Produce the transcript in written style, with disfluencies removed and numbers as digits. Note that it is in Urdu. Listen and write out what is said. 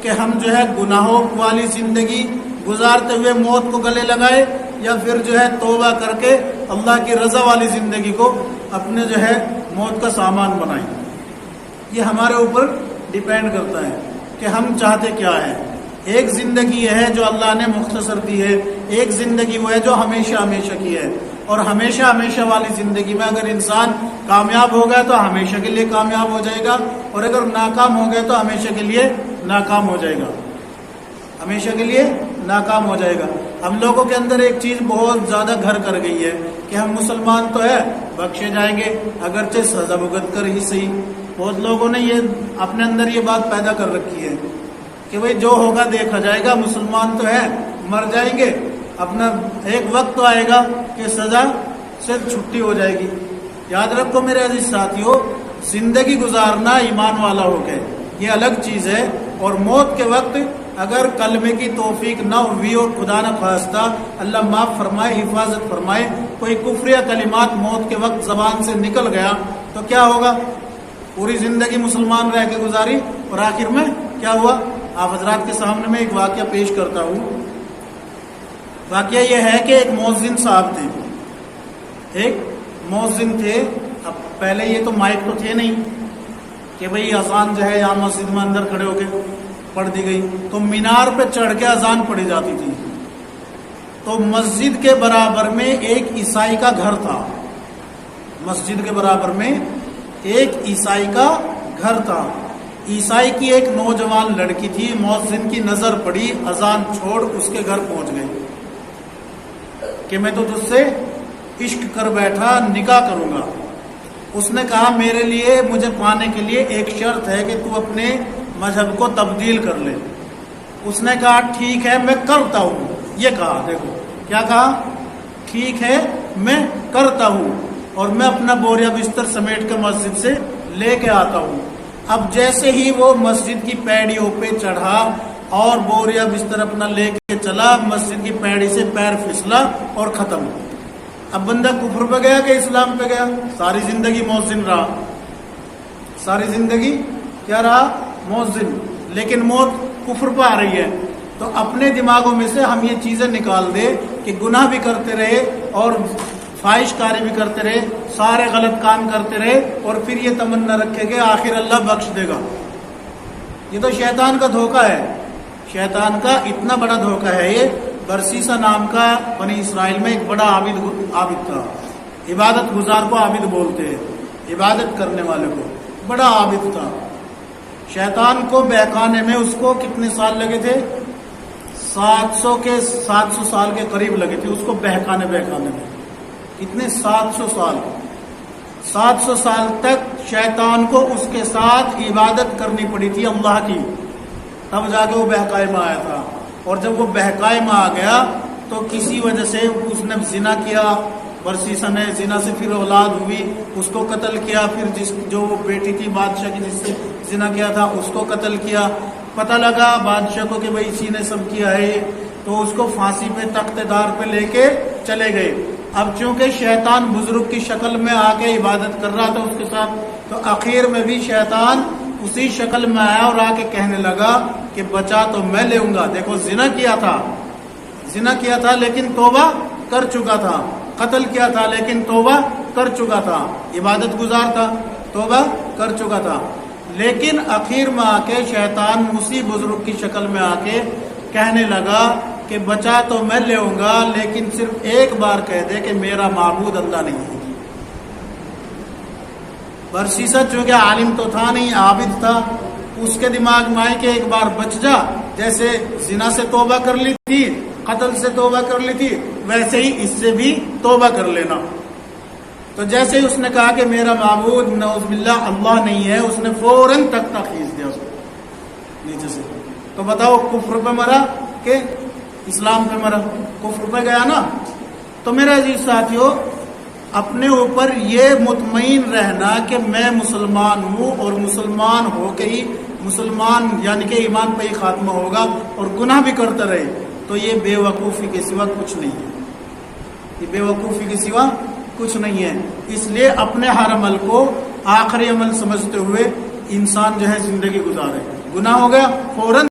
کہ ہم جو ہے گناہوں والی زندگی گزارتے ہوئے موت کو گلے لگائے، یا پھر جو ہے توبہ کر کے اللہ کی رضا والی زندگی کو اپنے جو ہے موت کا سامان بنائیں۔ یہ ہمارے اوپر ڈیپینڈ کرتا ہے کہ ہم چاہتے کیا ہے۔ ایک زندگی یہ ہے جو اللہ نے مختصر دی ہے، ایک زندگی وہ ہے جو ہمیشہ ہمیشہ کی ہے، اور ہمیشہ ہمیشہ والی زندگی میں اگر انسان کامیاب ہو گیا تو ہمیشہ کے لیے کامیاب ہو جائے گا، اور اگر ناکام ہو گیا تو ہمیشہ کے لیے ناکام ہو جائے گا، ہمیشہ کے لیے ناکام ہو جائے گا۔ ہم لوگوں کے اندر ایک چیز بہت زیادہ گھر کر گئی ہے کہ ہم مسلمان تو ہے، بخشے جائیں گے اگرچہ سزا بھگت کر ہی صحیح۔ بہت لوگوں نے یہ اپنے اندر یہ بات پیدا کر رکھی ہے کہ بھئی جو ہوگا دیکھا جائے گا، مسلمان تو ہے، مر جائیں گے، اپنا ایک وقت تو آئے گا کہ سزا سے چھٹی ہو جائے گی۔ یاد رکھو میرے عزیز ساتھیو، زندگی گزارنا ایمان والا ہو کے یہ الگ چیز ہے، اور موت کے وقت اگر کلمے کی توفیق نہ ہوئی اور خدا نہ خواستہ اللہ معاف فرمائے، حفاظت فرمائے، کوئی کفریہ کلمات موت کے وقت زبان سے نکل گیا تو کیا ہوگا؟ پوری زندگی مسلمان رہ کے گزاری اور آخر میں کیا ہوا؟ آپ حضرات کے سامنے میں ایک واقعہ پیش کرتا ہوں۔ واقعہ یہ ہے کہ ایک مؤذن صاحب تھے، ایک مؤذن تھے۔ اب پہلے یہ تو مائک تو تھے نہیں کہ بھئی اذان جو ہے یہاں مسجد میں اندر کھڑے ہو کے پڑھ دی گئی، تو مینار پہ چڑھ کے اذان پڑھی جاتی تھی۔ تو مسجد کے برابر میں ایک عیسائی کا گھر تھا، مسجد کے برابر میں ایک عیسائی کا گھر تھا۔ عیسائی کی ایک نوجوان لڑکی تھی، مؤذن کی نظر پڑی، اذان چھوڑ اس کے گھر پہنچ گئی کہ میں تو تجھ سے عشق کر بیٹھا، نکاح کروں گا۔ اس نے کہا میرے لیے، مجھے پانے کے لیے ایک شرط ہے کہ تو اپنے مذہب کو تبدیل کر لے۔ اس نے کہا ٹھیک ہے میں کرتا ہوں۔ یہ کہا، دیکھو کیا کہا، ٹھیک ہے میں کرتا ہوں، اور میں اپنا بوریا بستر سمیٹ کے مسجد سے لے کے آتا ہوں۔ اب جیسے ہی وہ مسجد کی پیڑیوں پہ چڑھا اور بوریا بستر اپنا لے کے چلا، مسجد کی پیڑی سے پیر پھسلا اور ختم۔ اب بندہ کفر پہ گیا کہ اسلام پہ گیا؟ ساری زندگی مؤذن رہا، ساری زندگی کیا رہا؟ مؤذن، لیکن موت کفر پہ آ رہی ہے۔ تو اپنے دماغوں میں سے ہم یہ چیزیں نکال دے کہ گناہ بھی کرتے رہے اور فاحش کاری بھی کرتے رہے، سارے غلط کام کرتے رہے، اور پھر یہ تمنا رکھے کہ آخر اللہ بخش دے گا۔ یہ تو شیطان کا دھوکہ ہے، شیطان کا اتنا بڑا دھوکہ ہے یہ۔ برسیسا نام کا بنی اسرائیل میں ایک بڑا عابد تھا، عبادت گزار کو عابد بولتے ہیں، عبادت کرنے والے کو، بڑا عابد تھا۔ شیطان کو بہکانے میں اس کو کتنے سال لگے تھے؟ 700 سال کے قریب لگے تھے اس کو بہکانے میں۔ کتنے؟ 700 سال۔ 700 سال تک شیطان کو اس کے ساتھ عبادت کرنی پڑی تھی اللہ کی، تب جا کے وہ بہکائے میں آیا تھا۔ اور جب وہ بہکائے میں آ گیا تو کسی وجہ سے اس نے زنا کیا، برسیسا نے زنا سے پھر اولاد ہوئی، اس کو قتل کیا، پھر جو وہ بیٹی تھی بادشاہ کی جس سے زنا کیا تھا اس کو قتل کیا۔ پتہ لگا بادشاہ کو کہ بھئی اسی نے سب کیا ہے، تو اس کو پھانسی پہ تخت دار پہ لے کے چلے گئے۔ اب چونکہ شیطان بزرگ کی شکل میں آ کے عبادت کر رہا تھا اس کے ساتھ، تو آخر میں بھی شیطان اسی شکل میں آیا اور آ کے کہنے لگا کہ بچا تو میں لوں گا۔ دیکھو زنا کیا تھا لیکن توبہ کر چکا تھا، قتل کیا تھا لیکن توبہ کر چکا تھا، عبادت گزار تھا، توبہ کر چکا تھا۔ لیکن آخر میں آ کے شیطان اسی بزرگ کی شکل میں آ کے کہنے لگا کہ بچا تو میں لوں گا، لیکن صرف ایک بار کہہ دے کہ میرا معبود اللہ نہیں ہے۔ برسیسا چونکہ عالم تو تھا نہیں، عابد تھا، اس کے دماغ میں آئے کہ ایک بار بچ جا، جیسے زنا سے توبہ کر لی تھی، قتل سے توبہ کر لی تھی، ویسے ہی اس سے بھی توبہ کر لینا۔ تو جیسے ہی اس نے کہا کہ میرا معبود نعوذ باللہ اللہ نہیں ہے، اس نے فوراً تختہ کھینچ دیا اس کو نیچے سے۔ تو بتاؤ کفر پہ مرا کہ اسلام پہ مرا؟ کفر پہ گیا نا۔ تو میرے عزیز ساتھیو، اپنے اوپر یہ مطمئن رہنا کہ میں مسلمان ہوں، اور مسلمان ہو کے ہی مسلمان یعنی کہ ایمان پہ ہی خاتمہ ہوگا، اور گناہ بھی کرتا رہے، تو یہ بے وقوفی کے سوا کچھ نہیں ہے، یہ بے وقوفی کے سوا کچھ نہیں ہے۔ اس لیے اپنے ہر عمل کو آخری عمل سمجھتے ہوئے انسان جو ہے زندگی گزارے۔ گناہ ہو گیا فوراً